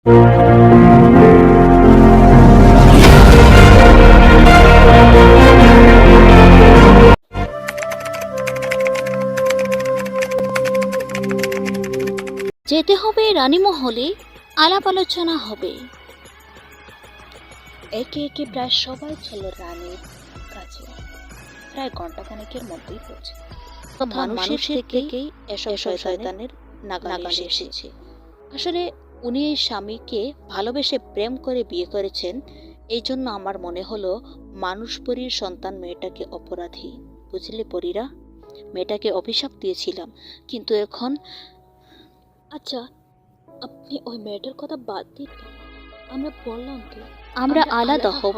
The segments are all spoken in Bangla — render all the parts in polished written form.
যেতে হবে রানীমহলে, আলাপ আলোচনা হবে। একে একে প্রায় সবাই ছিল রানীর কাছে। প্রায় ঘন্টাখানেকের মধ্যেই পৌঁছে মানুষের থেকেই এসব শয়তানের নাগালে এসেছে। আসলে উনি এই স্বামীকে ভালোবেসে প্রেম করে বিয়ে করেছেন। এই জন্য আমার মনে হলো মানুষ পরীর সন্তান মেয়েটাকে অপরাধী। বুঝলে পরীরা, মেয়েটাকে অভিশাপ দিয়েছিলাম, কিন্তু এখন। আচ্ছা, আপনি ওই মেয়েটার কথা বাদ দিন না। আমরা বললাম তো আমরা আলাদা হব,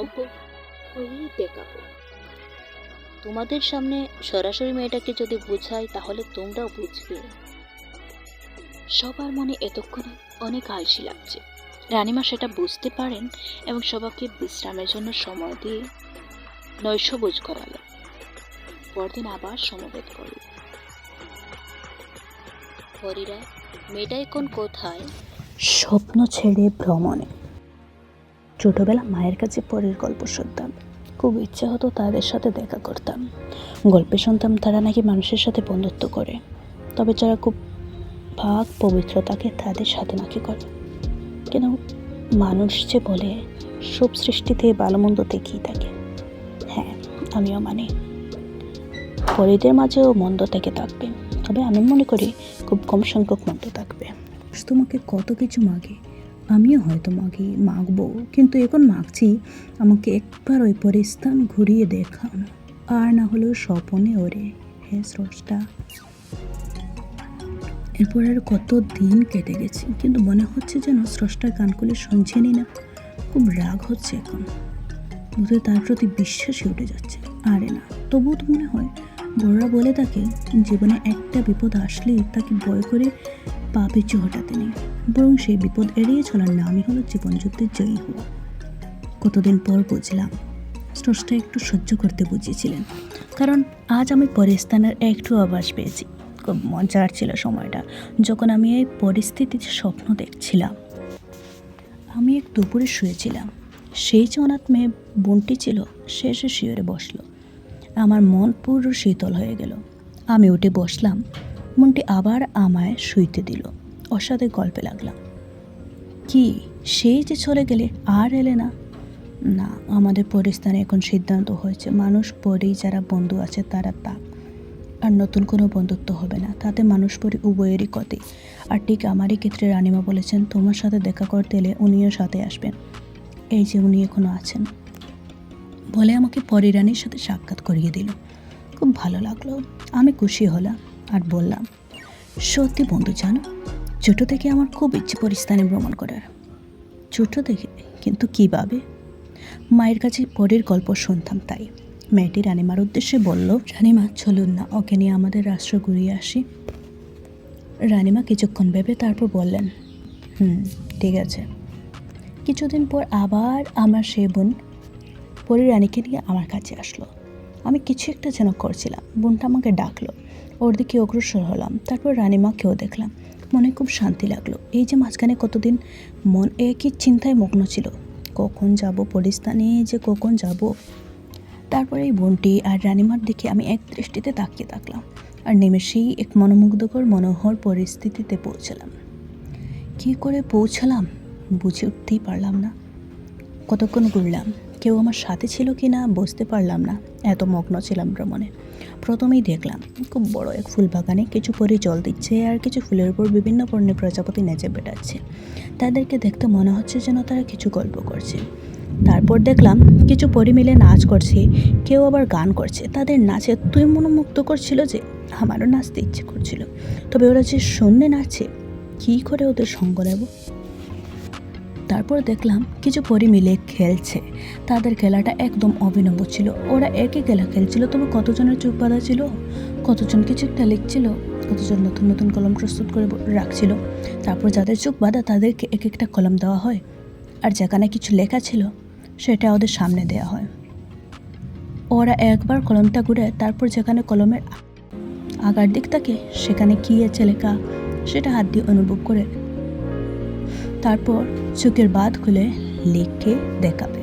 ওই দেখাবো। তোমাদের সামনে সরাসরি মেয়েটাকে যদি বুঝাই তাহলে তোমরাও বুঝবে। সবার মনে এতক্ষণে অনেক আলসি লাগছে। রানীমা সেটা বুঝতে পারেন এবং সবাইকে বিশ্রামের জন্য সময় দিয়ে নৈশভোজ করালেন। পরদিন আবার সমবেত করল। পরীরা, মেয়েটা এখন কোথায়? স্বপ্ন ছেড়ে ভ্রমণে। ছোটবেলা মায়ের কাছে পরীর গল্প শুনতাম, খুব ইচ্ছা হতো তাদের সাথে দেখা করতাম। গল্পে শুনতাম তারা নাকি মানুষের সাথে বন্ধুত্ব করে, তবে যারা খুব ভাগ পবিত্র থাকে তাদের সাথে নাকি করে। কেন মানুষ যে বলে সব সৃষ্টিতে ভালো মন্দ থেকেই থাকে। হ্যাঁ, আমিও মানি পরীদের মাঝেও মন্দ থেকে থাকবে, তবে আমি মনে করি খুব কম সংখ্যক মন্দ থাকবে। তোমাকে কত কিছু মাগে, আমিও হয়তো মাগবো, কিন্তু এখন মাগছি আমাকে একবার ওই পরিস্থান ঘুরিয়ে দেখানো, আর না হলেও স্বপনে ওরে। হে স্রষ্টা। এরপর আর কত দিন কেটে গেছে, কিন্তু মনে হচ্ছে যেন স্রষ্টার কানকুলি শুনছেনই না। খুব রাগ হচ্ছে এখন, বোধহয় তার প্রতি বিশ্বাসই উঠে যাচ্ছে। আরে না, তবুও তো মনে হয় বড়রা বলে থাকে জীবনে একটা বিপদ আসলেই তাকে ভয় করে পা পিছু হটাতে নেই, বরং সেই বিপদ এড়িয়ে চলার নামই হলো জীবনযুদ্ধে জয়ী হওয়া। কতদিন পর বুঝলাম স্রষ্টা একটু সহ্য করতে বুঝিয়েছিলেন, কারণ আজ আমি পরিস্থানের একটু আভাস পেয়েছি। খুব মজার ছিল সময়টা, যখন আমি এই পরিস্থিতিতে স্বপ্ন দেখছিলাম। আমি এক দুপুরে শুয়েছিলাম, সেই যে অনাথ মেয়ে বোনটি ছিল সে এসে শিয়রে বসলো। আমার মন পুরো শীতল হয়ে গেল। আমি উঠে বসলাম, মনটি আবার আমায় শুইতে দিল। ওর সাথে গল্পে লাগলাম। কি সেই যে চলে গেলে আর এলে না? না, আমাদের পরিস্থানে এখন সিদ্ধান্ত হয়েছে মানুষ পরেই যারা বন্ধু আছে তারা থাক, আর নতুন কোনো বন্ধুত্ব হবে না, তাতে মানুষ পরি উভয়েরই ক্ষতি। আর ঠিক আমারই ক্ষেত্রে রানীমা বলেছেন তোমার সাথে দেখা করতে এলে উনিও সাথে আসবেন। এই যে উনি এখনো আছেন বলে আমাকে পরি রানীর সাথে সাক্ষাৎ করিয়ে দিল। খুব ভালো লাগলো, আমি খুশি হলাম আর বললাম, সত্যি বন্ধু জানো, ছোটো থেকে আমার খুব ইচ্ছে পরিস্থানে ভ্রমণ করার। ছোটো থেকে, কিন্তু কীভাবে? মায়ের কাছে পরের গল্প শুনতাম, তাই মেয়েটি রানীমার উদ্দেশ্যে বলল, রানীমা চলুন না, ওকে নিয়ে আমাদের রাষ্ট্র ঘুরিয়ে আসি। রানীমা কিছুক্ষণ ভেবে তারপর বললেন, ঠিক আছে। কিছুদিন পর আবার আমার সে বোন পরি রানীকে নিয়ে আমার কাছে আসলো। আমি কিছু একটা যেন করছিলাম, বোনটা আমাকে ডাকলো, ওর দিকে অগ্রসর হলাম। তারপর রানীমাকেও দেখলাম, মনে খুব শান্তি লাগলো। এই যে মাঝখানে কতদিন মন একই চিন্তায় মগ্ন ছিল, কখন যাব পরিস্থানে, যে কখন যাব। তারপরে এই বোনটি আর রানীমার দিকে আমি এক দৃষ্টিতে তাকিয়ে থাকলাম, আর নিমেষেই এক মনোমুগ্ধকর মনোহর পরিস্থিতিতে পৌঁছলাম। কী করে পৌঁছলাম বুঝে উঠতেই পারলাম না। কতক্ষণ ঘুরলাম, কেউ আমার সাথে ছিল কি না বুঝতে পারলাম না, এত মগ্ন ছিলাম ভ্রমণে। প্রথমেই দেখলাম খুব বড় এক ফুল বাগানে কিছু পরি জল দিচ্ছে, আর কিছু ফুলের উপর বিভিন্ন বর্ণের প্রজাপতি নেচে বেড়াচ্ছে। তাদেরকে দেখতে মনে হচ্ছে যেন তারা কিছু গল্প করছে। তারপর দেখলাম কিছু পরি মিলে নাচ করছে, কেউ আবার গান করছে। তাদের নাচে এতই মনোমুগ্ধ করছিল যে আমারও নাচতে ইচ্ছে করছিল, তবে ওরা যে শূন্যে নাচে, কী করে ওদের সঙ্গ নেব? তারপর দেখলাম কিছু পরি মিলে খেলছে, তাদের খেলাটা একদম অভিনব ছিল। ওরা একই খেলা খেলছিল, তবে কতজনের চোখ বাঁধা ছিল, কতজন কিছু একটা লিখছিল, কতজন নতুন নতুন কলম প্রস্তুত করে রাখছিল। তারপর যাদের চোখ বাঁধা তাদেরকে এক একটা কলম দেওয়া হয়, আর যেখানে কিছু লেখা ছিল সেটা ওদের সামনে দেওয়া হয়। ওরা একবার কলমটা ঘুরে তারপর যেখানে কলমের আগার দিক থাকে সেখানে কী আছে লেখা সেটা হাত দিয়ে অনুভব করে তারপর চোখের বাঁধ খুলে লিখে দেখাবে।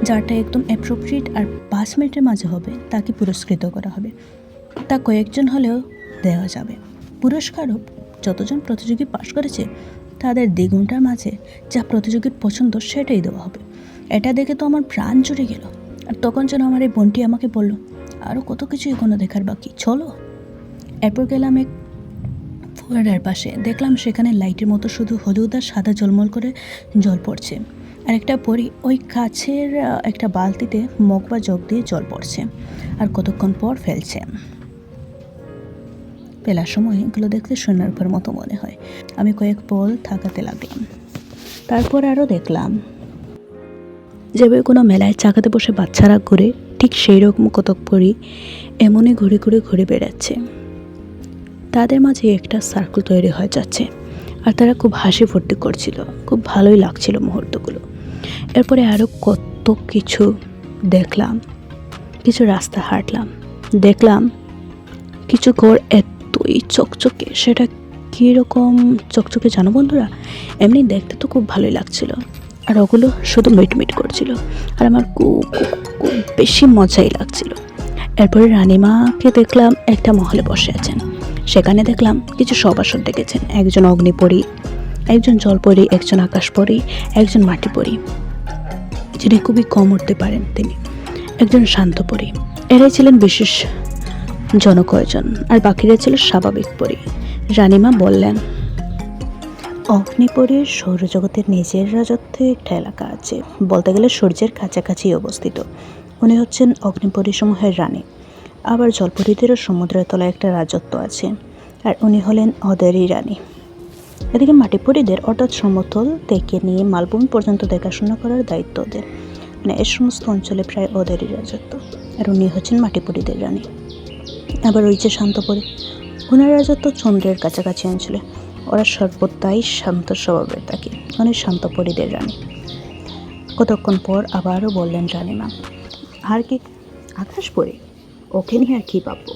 যারটা একদম অ্যাপ্রোপ্রিয়েট আর 5 মিনিটের মাঝে হবে তাকে পুরস্কৃত করা হবে। তা কয়েকজন হলেও দেওয়া যাবে। পুরস্কারও যতজন প্রতিযোগী পাশ করেছে তাদের দ্বিগুণটার মাঝে যা প্রতিযোগীর পছন্দ সেটাই দেওয়া হবে। এটা দেখে তো আমার প্রাণ জুড়ে গেল। আর তখন যেন আমার এই বোনটি আমাকে বলল, আরও কত কিছু এখনো দেখার বাকি, চলো। এরপর গেলাম এক ফোয়ারার পাশে, দেখলাম সেখানে লাইটের মতো শুধু হলুদ আর সাদা ঝলমল করে জল পড়ছে। আর একটা পরি ওই কাছের একটা বালতিতে মগ বা জগ দিয়ে জল পড়ছে আর কতক্ষণ পর ফেলছে। ফেলার সময় এগুলো দেখতে সোনার উপর মতো মনে হয়। আমি কয়েক পল থাকাতে লাগলাম। তারপর আরও দেখলাম যেভাবে কোনো মেলায় চাকাতে বসে বাচ্চারা ঘুরে, ঠিক সেই রকম কতক পরি এমনই ঘুরে ঘুরে ঘুরে বেড়াচ্ছে। তাদের মাঝে একটা সার্কেল তৈরি হয়ে যাচ্ছে আর তারা খুব হাসি ফুর্তি করছিল। খুব ভালোই লাগছিল মুহূর্তগুলো। এরপরে আরও কত কিছু দেখলাম। কিছু রাস্তা হাঁটলাম, দেখলাম কিছু ঘর এতই চকচকে। সেটা কীরকম চকচকে জানো বন্ধুরা? এমনি দেখতে তো খুব ভালোই লাগছিল আর ওগুলো শুধু মিটমিট করছিল আর আমার খুব বেশি মজাই লাগছিল। এরপরে রানীমাকে দেখলাম একটা মহলে বসে আছেন। সেখানে দেখলাম কিছু সভাসদ ডেকেছেন। একজন অগ্নিপরী, একজন জলপরী, একজন আকাশপরী, একজন মাটিপরী যিনি খুবই কম উঠতে পারেন, তিনি একজন শান্তপরী। এরাই ছিলেন বিশেষ জনকয়জন আর বাকিরা ছিল স্বাভাবিক পরী। রানীমা বললেন, অগ্নিপরীর সৌরজগতের নিজের রাজত্বে একটা এলাকা আছে, বলতে গেলে সূর্যের কাছাকাছি অবস্থিত। উনি হচ্ছেন অগ্নিপরী সমূহের রানী। আবার জলপরীদেরও সমুদ্রের তলায় একটা রাজত্ব আছে আর উনি হলেন ওদেরই রানী। এদিকে মাটিপরীদের অর্থাৎ সমতল থেকে নিয়ে মালভূমি পর্যন্ত দেখাশোনা করার দায়িত্ব ওদের। মানে এই সমস্ত অঞ্চলে প্রায় ওদেরই রাজত্ব আর উনি হচ্ছেন মাটিপরীদের রানী। আবার ওই যে শান্তপরী, ওনার রাজত্ব চন্দ্রের কাছাকাছি অঞ্চলে। ওরা সর্বদাই শান্ত স্বভাবের থাকে। উনি শান্তপরীদের রানী। কতক্ষণ পর আবারও বললেন রানীমা, আর কি আকাশপরী, ওকে নিয়ে আর কি ভাববো?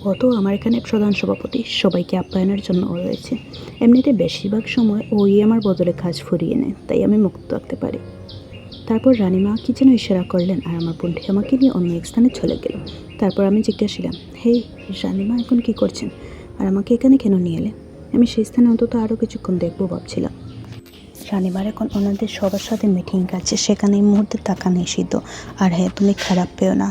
ও তো আমার এখানে প্রধান সভাপতি, সবাইকে আপ্যায়নের জন্য ও রয়েছে। এমনিতে বেশিরভাগ সময় ওই আমার বদলে কাজ ফুরিয়ে নেয়, তাই আমি মুক্ত রাখতে পারি। তারপর রানীমা কি যেন ইশারা করলেন আর আমার বোনটি আমাকে নিয়ে অন্য এক স্থানে চলে গেল। তারপর আমি জিজ্ঞাসিলাম, হেই রানীমা, এখন কি করছেন আর আমাকে এখানে কেন নিয়ে এলে? আমি সেই স্থানে অন্তত আরও কিছুক্ষণ দেখবো ভাবছিলাম। রানীমার এখন ওনাদের সবার সাথে মিটিং আছে, সেখানে এই মুহূর্তে টাকা নিষিদ্ধ। আর হ্যাঁ, তুমি খারাপ পেও না।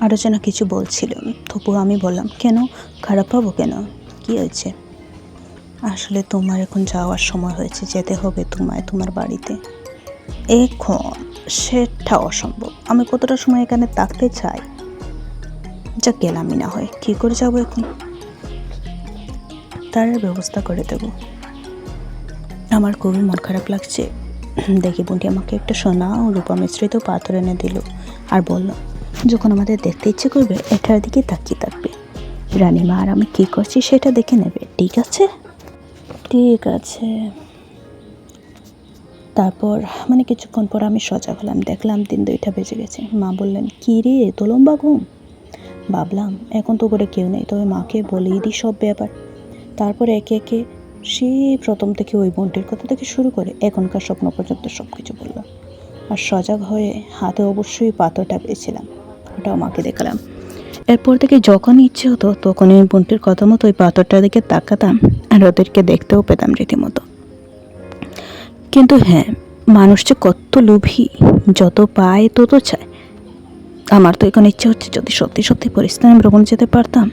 আরও যেন কিছু বলছিল, তবুও আমি বললাম, কেন খারাপ পাবো কেন, কি হয়েছে? আসলে তোমার এখন যাওয়ার সময় হয়েছে, যেতে হবে তোমায় তোমার বাড়িতে। এখন সেটা অসম্ভব। আমি কতটা সময় এখানে থাকতে চাই। যা গেলামই না হয়, কী করে যাবো এখন? তার ব্যবস্থা করে দেব। আমার খুবই মন খারাপ লাগছে। দেখি বোনটি আমাকে একটা সোনা ও রূপা মিশ্রিত পাথর এনে দিল আর বলল, যখন আমাদের দেখতে ইচ্ছে করবে এটার দিকে তাকিয়ে থাকবে। রানীমা আর আমি কী করছি সেটা দেখে নেবে, ঠিক আছে? ঠিক আছে। তারপর কিছুক্ষণ পর আমি সজাগ হলাম, দেখলাম 3-2টা বেজে গেছে। মা বললেন, কী রে এত লম্বা ঘুম? ভাবলাম এখন তো করে কেউ নেই, তবে মাকে বলেই দিই সব ব্যাপার। তারপর একে একে সেই প্রথম থেকে ওই বোনটির কথা থেকে শুরু করে এখনকার স্বপ্ন পর্যন্ত সব কিছু বললাম। আর সজাগ হয়ে হাতে অবশ্যই পাথরটা পেয়েছিলাম, ওটাও মাকে দেখালাম। এরপর থেকে যখন ইচ্ছে হতো তখন ওই বোনটির কথা মতো ওই পাথরটার দিকে তাকাতাম আর ওদেরকে দেখতেও পেতাম রীতিমতো। কিন্তু হ্যাঁ, মানুষ যে কত লোভী, যত পায় তত চায়। আমার তো এখন ইচ্ছে হচ্ছে যদি সত্যি সত্যি পরিস্থানে ভ্রমণ যেতে পারতাম